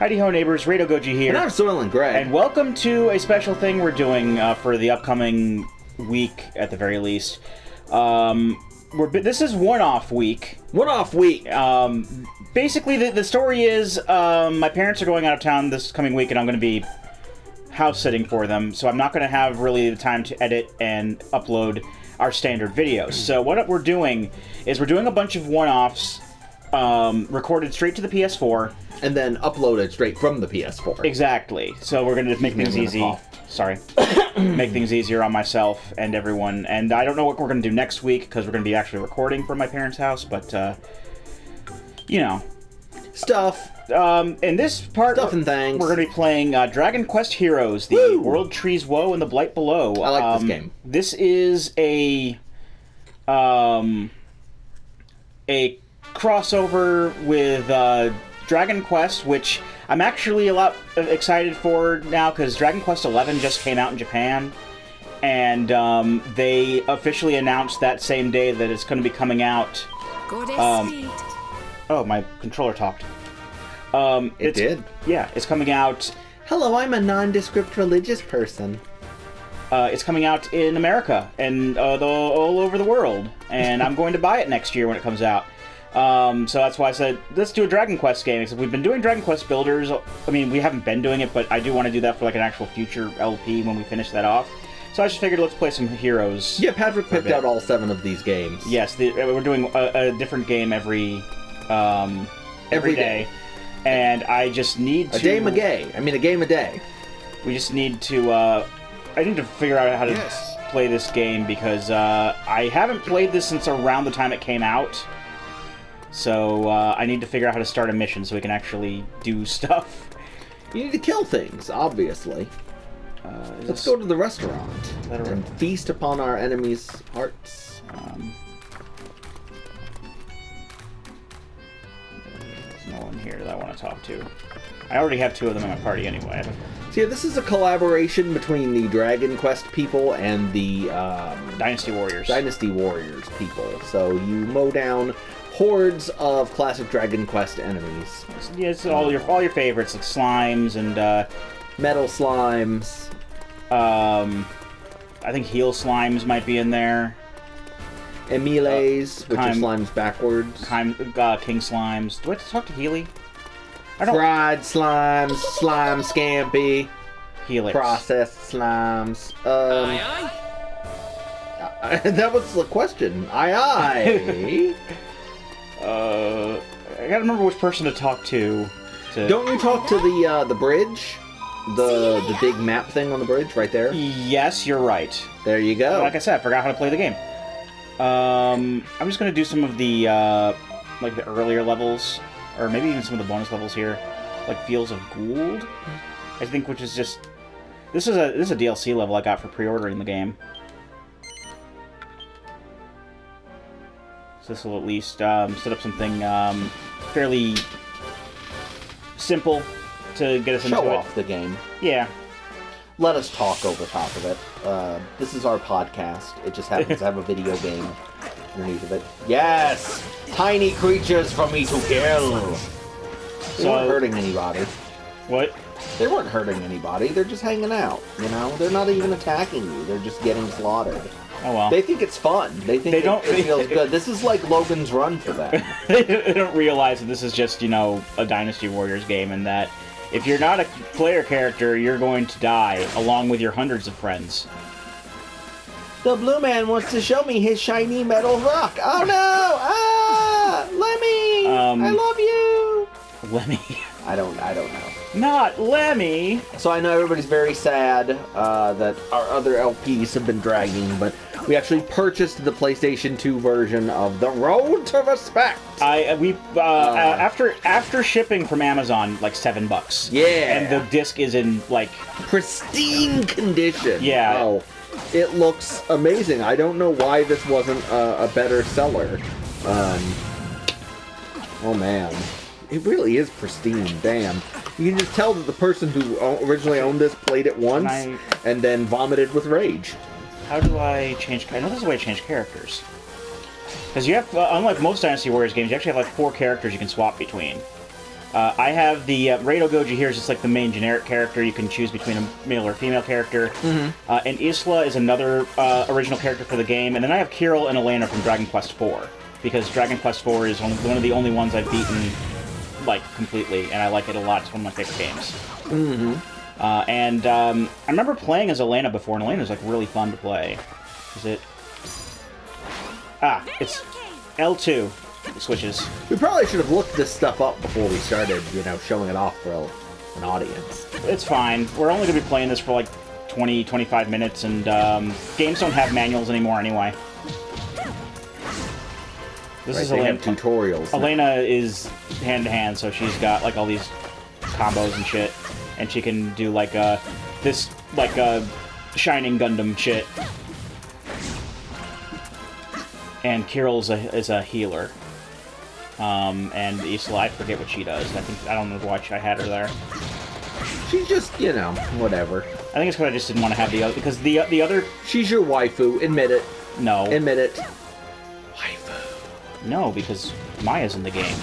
Howdy ho, neighbors. Radio Goji here. And I'm Soylent Greg. And welcome to a special thing we're doing for the upcoming week, at the very least. This is one-off week. One-off week. Basically, the story is my parents are going out of town this coming week, and I'm going to be house-sitting for them, so I'm not going to have really the time to edit and upload our standard videos. So what we're doing is we're doing a bunch of one-offs recorded straight to the PS4. And then uploaded straight from the PS4. Exactly. So we're going to make things easy. Sorry. Make things easier on myself and everyone. And I don't know what we're going to do next week, because we're going to be actually recording from my parents' house, but, you know. Stuff. In this part, Stuff and things. We're going to be playing Dragon Quest Heroes, the World Trees Woe and the Blight Below. I like this game. This is a crossover with Dragon Quest, which I'm actually a lot excited for now, because Dragon Quest XI just came out in Japan, and they officially announced that same day that it's going to be coming out. Oh, my controller talked. It did? Yeah, it's coming out. Hello, I'm a nondescript religious person. It's coming out in America and all over the world, and I'm going to buy it next year when it comes out. So that's why I said, let's do a Dragon Quest game. Because we've been doing Dragon Quest Builders. I mean, we haven't been doing it, but I do want to do that for like an actual future LP when we finish that off. So I just figured let's play some Heroes. Yeah, Patrick picked out all 7 of these games. Yes, we're doing a different game every day. And I just need to... A game a day. We just need to... I need to figure out how to play this game, because I haven't played this since around the time it came out. So, I need to figure out how to start a mission so we can actually do stuff. You need to kill things, obviously. Let's go to the restaurant and feast upon our enemies' hearts. There's no one here that I want to talk to. I already have 2 of them in my party anyway. So yeah, this is a collaboration between the Dragon Quest people and the Dynasty Warriors. Dynasty Warriors people. So you mow down hordes of classic Dragon Quest enemies. Yeah, it's all your favorites, like slimes and metal slimes. I think heal slimes might be in there. Emiles, which are slimes backwards. King slimes. Do I have to talk to Healy? Fried slimes, slime scampi, Helix. Processed slimes. Aye, aye. That was the question. Aye, aye. I gotta remember which person to talk to. Don't you talk to the bridge? The big map thing on the bridge right there? Yes, you're right. There you go. Like I said, I forgot how to play the game. I'm just gonna do some of the like the earlier levels, or maybe even some of the bonus levels here, like Fields of Gould, I think, which is just this is a DLC level I got for pre-ordering the game. So this will at least set up something fairly simple to get us into it. Show off the game. Yeah. Let us talk over top of it. This is our podcast. It just happens to have a video game underneath of it. Yes! Tiny creatures for me to kill! They weren't hurting anybody. What? They weren't hurting anybody. They're just hanging out, you know? They're not even attacking you. They're just getting slaughtered. Oh, well. They think it's fun. They think it feels good. This is like Logan's Run for them. They don't realize that this is just, you know, a Dynasty Warriors game, and that if you're not a player character, you're going to die, along with your hundreds of friends. The blue man wants to show me his shiny metal rock. Oh no! Ah! Lemmy! I love you! Lemmy. I don't know. Not Lemmy! So I know everybody's very sad that our other LPs have been dragging, but we actually purchased the PlayStation 2 version of The Road to Respect. After shipping from Amazon, like $7. Yeah. And the disc is in, like, pristine condition. Yeah. Oh, it looks amazing. I don't know why this wasn't a better seller. Oh man. It really is pristine, damn. You can just tell that the person who originally owned this played it once and then vomited with rage. How do I change... I know there's a way to change characters. Because you have, unlike most Dynasty Warriors games, you actually have like 4 characters you can swap between. I have the Rado Goji here is just like the main generic character. You can choose between a male or female character. Mm-hmm. And Isla is another original character for the game. And then I have Kirill and Elena from Dragon Quest IV, because Dragon Quest IV is one of the only ones I've beaten like completely, and I like it a lot. It's one of my favorite games. Mm-hmm. I remember playing as Elena before, and Elena's like really fun to play. Is it? It's L2. Switches. We probably should have looked this stuff up before we started, showing it off for an audience. It's fine. We're only going to be playing this for like 20, 25 minutes, and games don't have manuals anymore anyway. This is Elena. Have tutorials. Elena is hand-to-hand, so she's got like all these combos and shit, and she can do like this Shining Gundam shit. And Kirill is a healer. And Isla, I forget what she does. I don't know why I had her there. She's just, whatever. I think it's because I just didn't want to have the other, because the other... She's your waifu, admit it. No. Admit it. Waifu. No, because Maya's in the game.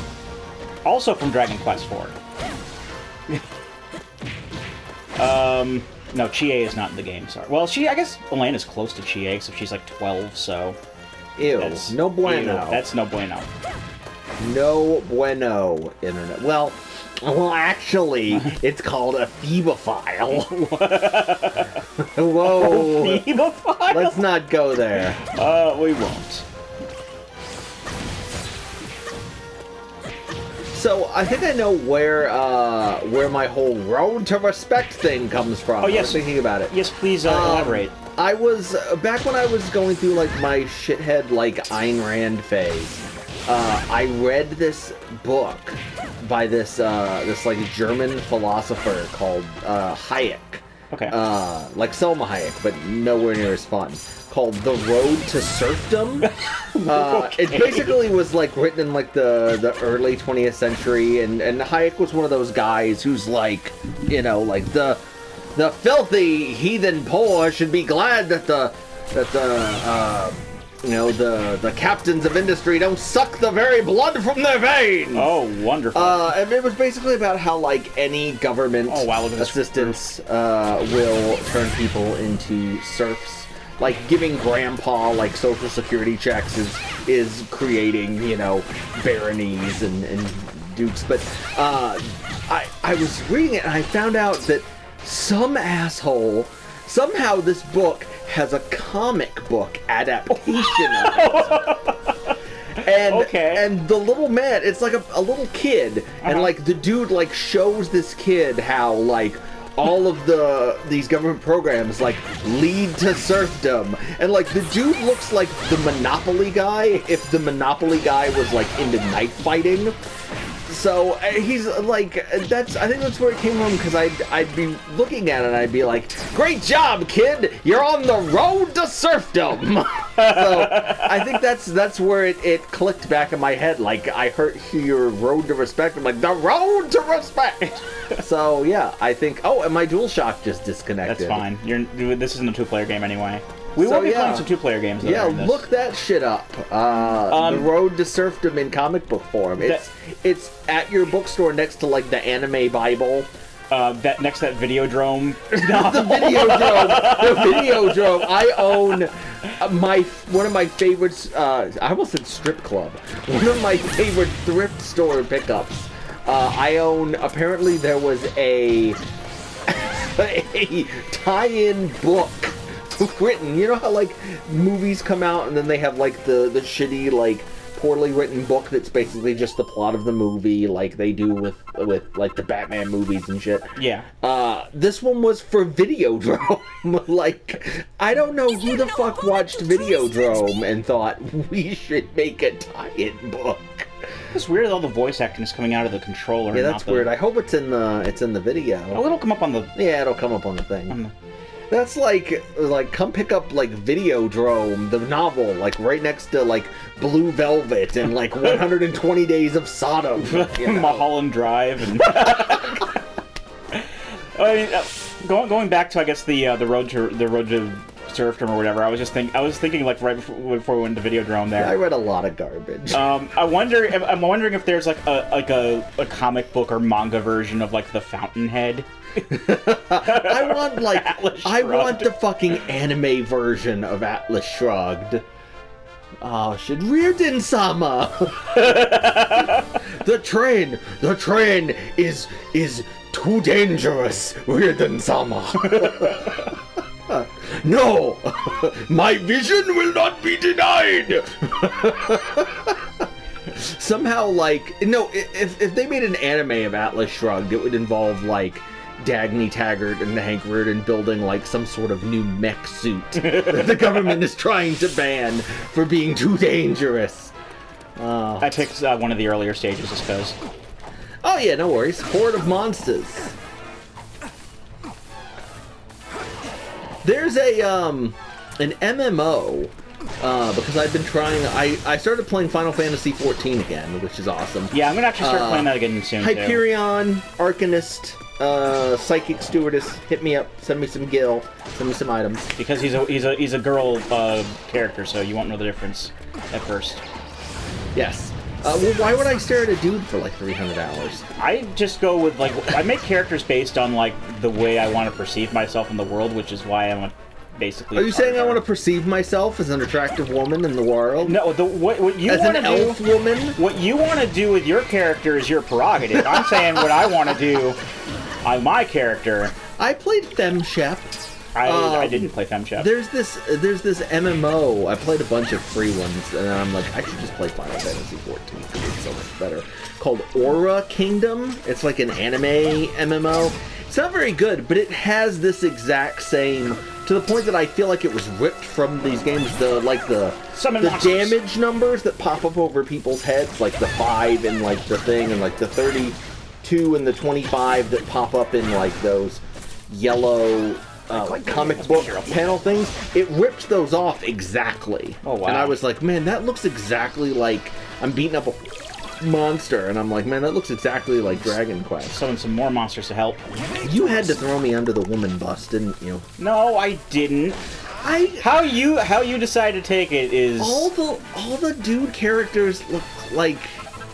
Also from Dragon Quest IV. No, Chie is not in the game, sorry. Well, I guess Elena's close to Chie, so she's like 12, so... Ew, no bueno. Ew, that's no bueno. No bueno, internet. Well, actually, it's called a Phoebophile. Whoa. A Phoebophile? Let's not go there. We won't. So, I think I know where my whole road to respect thing comes from. Oh, yes. I was thinking about it. Yes, please elaborate. I was, back when I was going through, like, my shithead, like, Ayn Rand phase, I read this book by this like, German philosopher called, Hayek. Okay. Like Selma Hayek, but nowhere near as fun. Called The Road to Serfdom. Okay. It basically was, like, written in, like, the early 20th century, and Hayek was one of those guys who's, like, like, the filthy heathen poor should be glad that the captains of industry don't suck the very blood from their veins. Oh, wonderful. And it was basically about how, like, any government assistance will turn people into serfs. Like, giving grandpa, like, social security checks is creating, baronies and dukes. But I was reading it, and I found out that some asshole, somehow this book has a comic book adaptation of it. And the little man, it's like a little kid, and like the dude like shows this kid how like all of these government programs like lead to serfdom, and like the dude looks like the Monopoly guy if the Monopoly guy was like into knife fighting. So he's like, I think that's where it came from, because I'd be looking at it and I'd be like, great job, kid! You're on the road to serfdom! So I think that's where it clicked back in my head. Like, I heard your road to respect. I'm like, the road to respect! So yeah, I think, and my DualShock just disconnected. That's fine. This isn't a two-player game anyway. We will be playing some two-player games. Yeah, look that shit up. The Road to Serfdom in comic book form. It's at your bookstore next to like the anime Bible. Next to that Videodrome. The Videodrome. I own one of my favorites. I almost said strip club. One of my favorite thrift store pickups. I own. Apparently, there was a tie-in book written. You know how like movies come out and then they have like the shitty like poorly written book that's basically just the plot of the movie, like they do with like the Batman movies and shit. Yeah. This one was for Videodrome. Like, I don't know who the fuck watched Videodrome and thought we should make a tie-in book. It's weird that all the voice acting is coming out of the controller. Yeah, that's weird. I hope it's in the video. Oh, it'll come up on the. Yeah, it'll come up on the thing. That's like come pick up like Videodrome, the novel, like right next to like Blue Velvet and like 120 Days of Sodom, Mulholland Drive, and I mean, going back to I guess the road to surfed him or whatever. I was thinking like right before we went to Videodrome there. I read a lot of garbage. I'm wondering if there's like a comic book or manga version of like the Fountainhead. I want like Atlas I want Shrugged. the fucking anime version of Atlas Shrugged. Oh shit, Reardon-sama! The train is too dangerous, Reardon-sama. No! My vision will not be denied! Somehow, like, no, if they made an anime of Atlas Shrugged, it would involve, like, Dagny Taggart and Hank Reardon building, like, some sort of new mech suit that the government is trying to ban for being too dangerous. I picked one of the earlier stages just because. Oh yeah, no worries. Horde of monsters. There's an MMO, because I've been trying, I started playing Final Fantasy XIV again, which is awesome. Yeah, I'm gonna actually start playing that again soon. Hyperion, Arcanist, Psychic Stewardess, hit me up, send me some gil, send me some items. Because he's a girl character, so you won't know the difference at first. Yes. Well, why would I stare at a dude for like 300 hours? I just go with like I make characters based on like the way I want to perceive myself in the world, which is why I'm basically. Are you saying I want to perceive myself as an attractive woman in the world? No, what you as want an to do. elf woman? What you want to do with your character is your prerogative. I'm saying what I want to do on my character. I played FemShep. I didn't play FemShep. There's this MMO. I played a bunch of free ones, and I'm like, I should just play Final Fantasy XIV because it's so much better. Called Aura Kingdom. It's like an anime MMO. It's not very good, but it has this exact same, to the point that I feel like it was ripped from these games. The Summon monsters. damage numbers that pop up over people's heads, like the 5 and like the thing, and like the 32 and the 25 that pop up in like those yellow. Like comic book panel things, it ripped those off exactly. Oh, wow. And I was like, man, that looks exactly like I'm beating up a monster, and I'm like, man, that looks exactly like Dragon Quest. Summon some more monsters to help. You had to throw me under the woman bus, didn't you? No, I didn't. How you decide to take it is all the dude characters look like.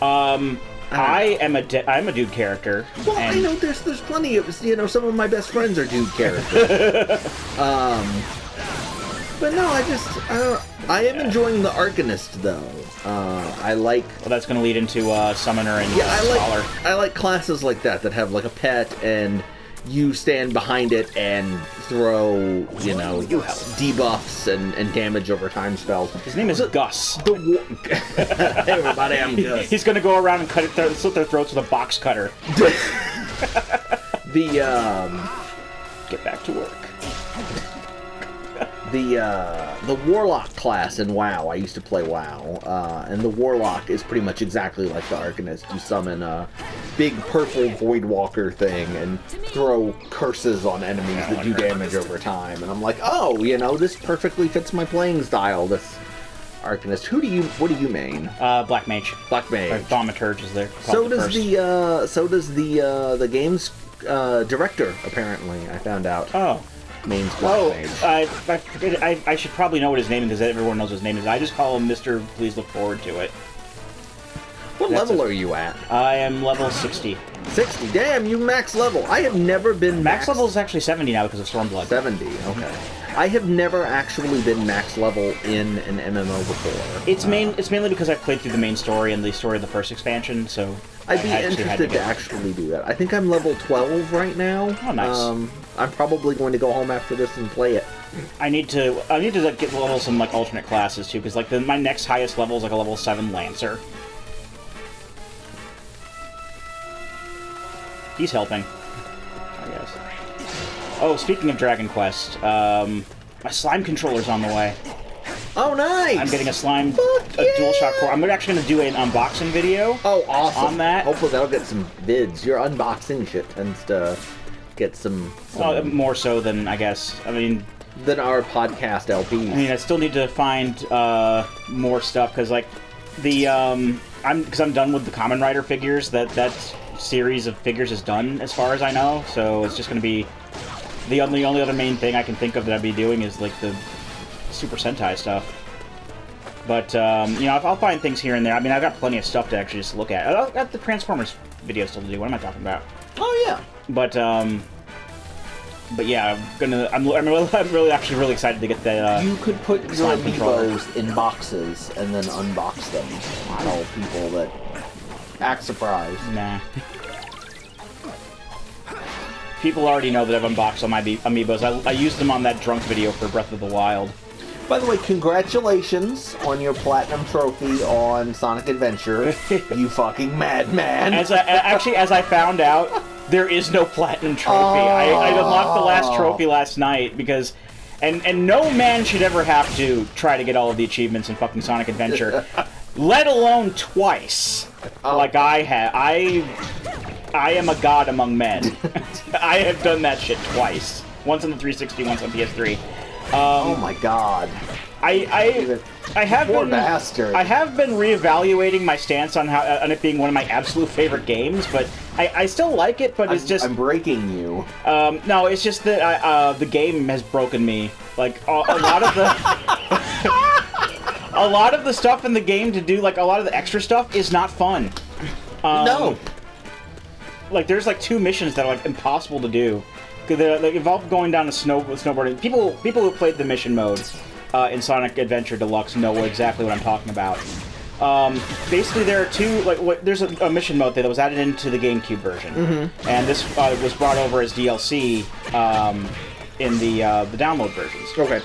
I'm a dude character. Well, I know there's plenty of, some of my best friends are dude characters. But no, I am enjoying the Arcanist though. I like. Well, that's going to lead into Summoner and Yeah, Scholar. I like classes like that have like a pet and you stand behind it and throw, debuffs and damage over time spells. His name is Gus. Hey everybody, I'm Gus. He's going to go around and slit their throats with a box cutter. Get back to work. The Warlock class in WoW, I used to play WoW, and the Warlock is pretty much exactly like the Arcanist. You summon a big purple Voidwalker thing and throw curses on enemies that do damage over time. And I'm like, oh, this perfectly fits my playing style, this Arcanist. What do you main? Black Mage. Black Mage. Or Thaumaturge is there. So does the game's director, apparently, I found out. Oh. Mains Black Mage. I should probably know what his name is because everyone knows his name is. I just call him Mr. Please Look Forward to It. What level are you at? I am level 60. 60? Damn, you max level. I have never been max level is actually 70 now because of Stormblood. 70, okay. I have never actually been max level in an MMO before. It's mainly because I've played through the main story and the story of the first expansion, so I'd be interested to actually do that. I think I'm level 12 right now. Oh, nice. I'm probably going to go home after this and play it. I need to get level some like alternate classes too, because like my next highest level is like a level 7 Lancer. He's helping, I guess. Oh, speaking of Dragon Quest, my slime controller's on the way. Oh, nice! I'm getting a DualShock 4. I'm actually going to do an unboxing video. Oh, awesome! On that. Hopefully that'll get some vids. Your unboxing shit tends to get some more so than, I guess, than our podcast LPs. I still need to find more stuff, because, like, I'm done with the Kamen Rider figures. That series of figures is done, as far as I know, so it's just going to be The only other main thing I can think of that I'd be doing is like the Super Sentai stuff. But you know, I'll find things here and there. I mean, I've got plenty of stuff to actually just look at. I've got the Transformers video still to do. What am I talking about? Oh yeah. But yeah, I'm really actually really excited to get the. You could put your slime controller. amiibos in boxes and then unbox them. Tell people that act surprised. Nah. People already know that I've unboxed all my amiibos. I used them on that drunk video for Breath of the Wild. By the way, congratulations on your platinum trophy on Sonic Adventure, you fucking madman. As I found out, there is no platinum trophy. I unlocked the last trophy last night because, and no man should ever have to try to get all of the achievements in fucking Sonic Adventure, let alone twice, like I have. I am a god among men. I have done that shit twice. Once on the 360, once on PS3. Oh my god. I have Poor been bastard. I have been reevaluating my stance on it being one of my absolute favorite games, but I still like it. But it's just I'm breaking you. No, it's just that the game has broken me. Like a lot of the a lot of the stuff in the game to do, like a lot of the extra stuff, is not fun. No. Like there's like 2 missions that are like impossible to do. They involve going down a snowboarding. People who played the mission mode in Sonic Adventure Deluxe know exactly what I'm talking about. Basically, there are 2. There's a mission mode that was added into the GameCube version, and this was brought over as DLC in the download versions. Okay.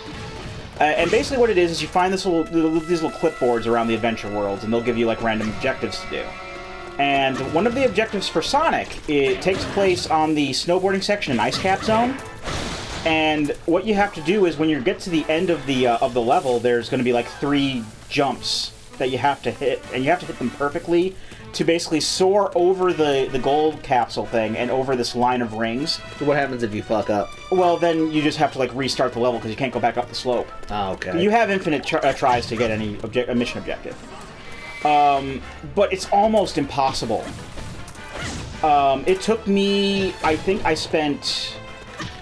And basically, what it is you find these little clipboards around the adventure worlds, and they'll give you like random objectives to do. And one of the objectives for Sonic, it takes place on the snowboarding section in Ice Cap Zone. And what you have to do is when you get to the end of the level, there's going to be like 3 jumps that you have to hit, and you have to hit them perfectly to basically soar over the gold capsule thing and over this line of rings. So what happens if you fuck up? Well, then you just have to like restart the level because you can't go back up the slope. Oh, okay. You have infinite tries to get any mission objective. But it's almost impossible. It took me, I think I spent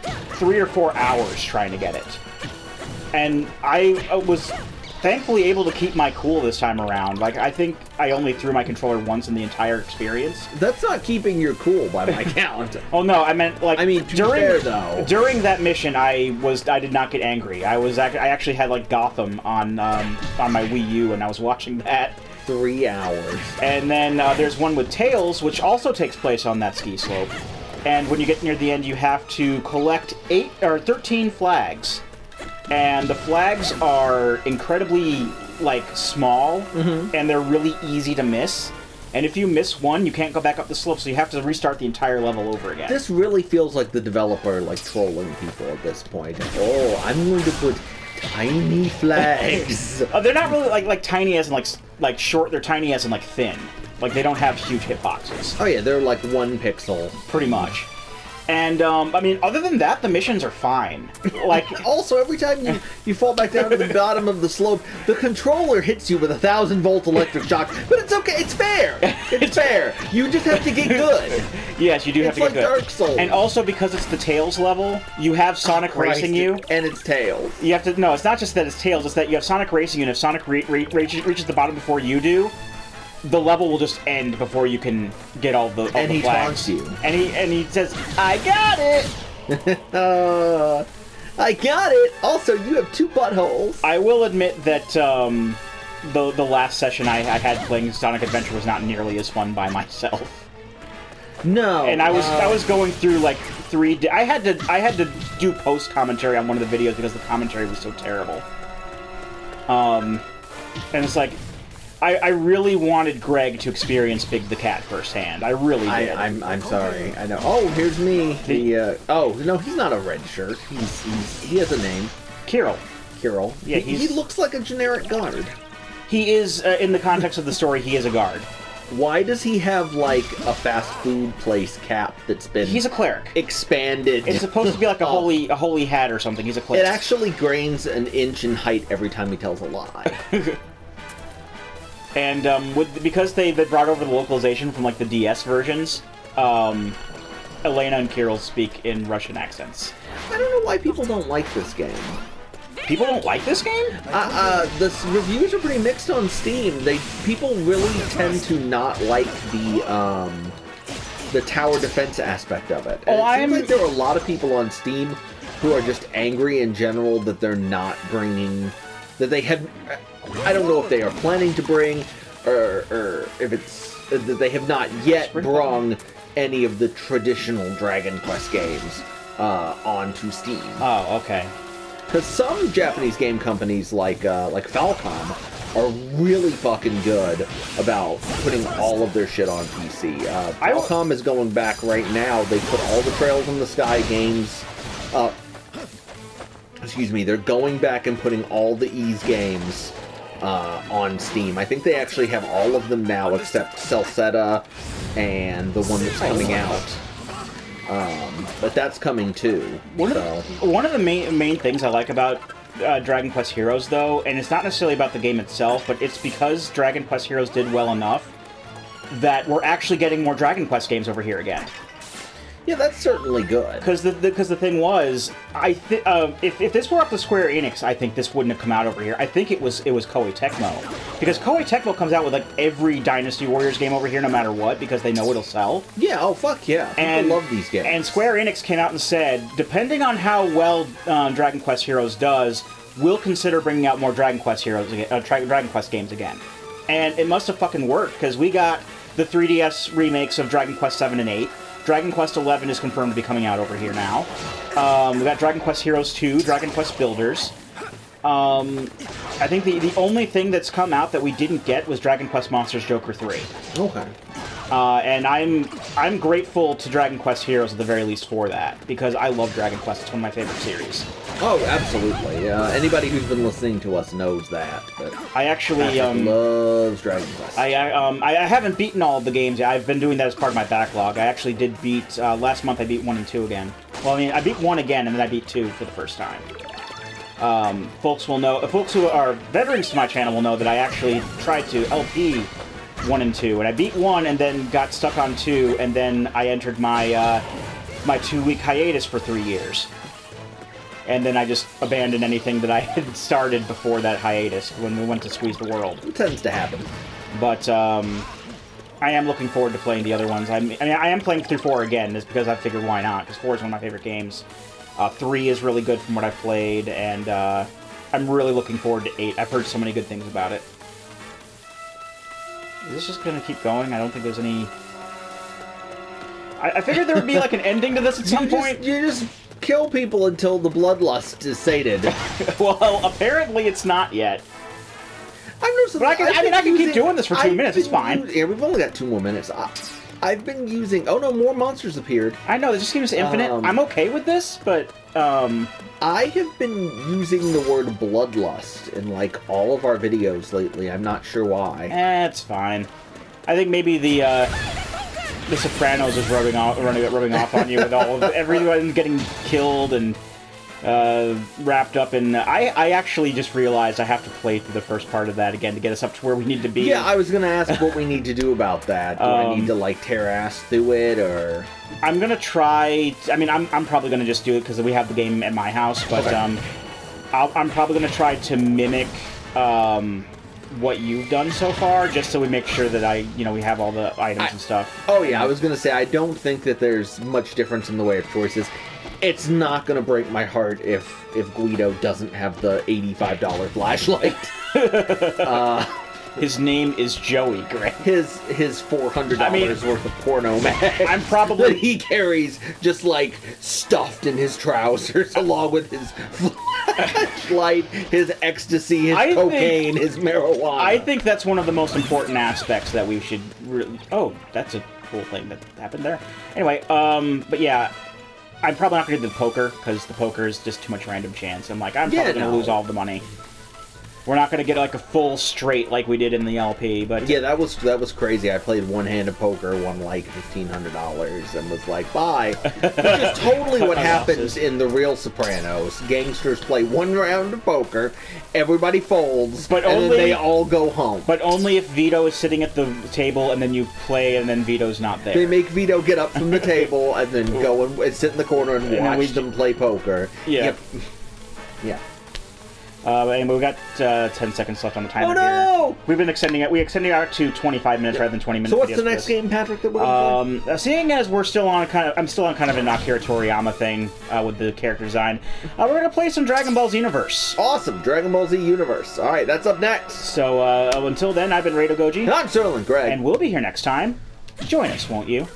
3 or 4 hours trying to get it. And I was thankfully able to keep my cool this time around. Like, I think I only threw my controller once in the entire experience. That's not keeping your cool by my count. Oh no, I meant like to be fair, though. During that mission, I did not get angry. I actually had like Gotham on my Wii U, and I was watching that. 3 hours. And then there's one with Tails, which also takes place on that ski slope. And when you get near the end, you have to collect 13 flags. And the flags are incredibly, like, small, and they're really easy to miss. And if you miss one, you can't go back up the slope, so you have to restart the entire level over again. This really feels like the developer, like, trolling people at this point. Oh, I'm going to put tiny flags. They're not really, like tiny as in, like short, they're tiny as in, like, thin. Like, they don't have huge hitboxes. Oh yeah, they're like 1 pixel. Pretty much. And, I mean, other than that, the missions are fine. Like, also, every time you fall back down to the bottom of the slope, the controller hits you with 1,000-volt electric shock. But it's okay, it's fair. It's fair. You just have to get good. Yes, you do have to get good. It's like Dark Souls. And also, because it's the Tails level, you have Sonic racing you. And it's Tails. You have to, no, it's not just that it's Tails, it's that you have Sonic racing you, and if Sonic reaches the bottom before you do, the level will just end before you can get all the and he flags. Taunts you. And he says, "I got it." I got it. Also, you have 2 buttholes. I will admit that the last session I had playing Sonic Adventure was not nearly as fun by myself. No. And I was going through like 3. I had to do post commentary on one of the videos because the commentary was so terrible. And it's like. I really wanted Greg to experience Big the Cat firsthand. I really did. I'm sorry. I know. Oh, here's me. Oh no, he's not a red shirt. He has a name. Kirill. Yeah, he looks like a generic guard. He is in the context of the story. He is a guard. Why does he have like a fast food place cap that's been? He's a cleric. Expanded. It's supposed to be like a holy hat or something. He's a cleric. It actually gains an inch in height every time he tells a lie. And because they brought over the localization from like the DS versions, Elena and Kirill speak in Russian accents. I don't know why people don't like this game. People don't like this game? The reviews are pretty mixed on Steam. People really tend to not like the tower defense aspect of it. And it seems like there are a lot of people on Steam who are just angry in general that they're not bringing... That they have... I don't know if they are planning to bring, or if it's... that they have not yet brung any of the traditional Dragon Quest games onto Steam. Oh, okay. Because some Japanese game companies like Falcom are really fucking good about putting all of their shit on PC. Falcom is going back right now. They put all the Trails in the Sky games. Excuse me. They're going back and putting all the Ys games on Steam. I think they actually have all of them now except Celceta and the one that's coming out. But that's coming too. One of the main things I like about Dragon Quest Heroes, though, and it's not necessarily about the game itself, but it's because Dragon Quest Heroes did well enough that we're actually getting more Dragon Quest games over here again. Yeah, that's certainly good. Because the thing was, if this were up to Square Enix, I think this wouldn't have come out over here. I think it was Koei Tecmo, because Koei Tecmo comes out with like every Dynasty Warriors game over here, no matter what, because they know it'll sell. Yeah, oh fuck yeah, people love these games. And Square Enix came out and said, depending on how well Dragon Quest Heroes does, we'll consider bringing out more Dragon Quest Heroes, Dragon Quest games again. And it must have fucking worked, because we got the 3DS remakes of Dragon Quest 7 and 8. Dragon Quest 11 is confirmed to be coming out over here now. We got Dragon Quest Heroes 2, Dragon Quest Builders. I think the only thing that's come out that we didn't get was Dragon Quest Monsters Joker 3. Okay. And I'm grateful to Dragon Quest Heroes at the very least for that, because I love Dragon Quest. It's one of my favorite series. Oh, absolutely. Anybody who's been listening to us knows that. But I actually loves Dragon Quest. I haven't beaten all of the games yet. I've been doing that as part of my backlog. I actually did beat last month. I beat 1 and 2 again. Well, I mean, I beat 1 again, and then I beat 2 for the first time. Folks will know. Folks who are veterans to my channel will know that I actually tried to LP 1 and 2, and I beat 1 and then got stuck on 2, and then I entered my my 2-week hiatus for 3 years. And then I just abandoned anything that I had started before that hiatus when we went to Squeeze the World. It tends to happen. But I am looking forward to playing the other ones. I mean, I am playing through 4 again, just because I figured why not, because 4 is one of my favorite games. 3 is really good from what I've played, and I'm really looking forward to 8. I've heard so many good things about it. Is this just going to keep going? I don't think there's any... I figured there would be like an ending to this at some point. You just kill people until the bloodlust is sated. Well, apparently it's not yet. I've noticed. But I can keep doing this for 2 minutes. It's fine. Yeah, we've only got 2 more minutes. I've been using... Oh no, more monsters appeared. I know, this just seems infinite. I'm okay with this, but... I have been using the word bloodlust in, like, all of our videos lately. I'm not sure why. It's fine. I think maybe the Sopranos is rubbing off on you with all of everyone getting killed and wrapped up in... I actually just realized I have to play through the first part of that again to get us up to where we need to be. Yeah, I was going to ask what we need to do about that. Do I need to, like, tear ass through it, or... I'm going to try... I mean, I'm probably going to just do it because we have the game at my house, but okay. I'm probably going to try to mimic what you've done so far, just so we make sure that we have all the items and stuff. Oh, yeah, I was going to say, I don't think that there's much difference in the way of choices. It's not going to break my heart if Guido doesn't have the $85 flashlight. His name is Joey, Greg. His $400 worth of porno mag. I'm probably... that he carries just, like, stuffed in his trousers, along with his flashlight, his ecstasy, his cocaine, his marijuana. I think that's one of the most important aspects that we should really... Oh, that's a cool thing that happened there. Anyway, but yeah... I'm probably not going to do the poker, because the poker is just too much random chance. I'm like, I'm probably going to lose all the money. We're not going to get like a full straight like we did in the LP, but Yeah, that was crazy. I played one-handed poker, won like $1,500, and was like, bye. Which is totally what happens in the real Sopranos. Gangsters play one round of poker, everybody folds, But and only- then they all go home. but only if Vito is sitting at the table and then you play and then Vito's not there. They make Vito get up from the table and then go and sit in the corner and then watch we- them play poker. Yeah. Yep. Yeah. And we've got 10 seconds left on the timer Oh, no! here. We've been extending it. We extended it out to 25 minutes rather than 20 minutes. So what's videos the for next this. game, Patrick, that we're going to play? Seeing as we're still on I'm still on kind of an Akira Toriyama thing with the character design, we're gonna play some Dragon Ball Xenoverse. Awesome. Dragon Ball Z Universe. All right, that's up next. So until then, I've been Rado Goji, And I'm Sterling Greg. and we'll be here next time. Join us, won't you?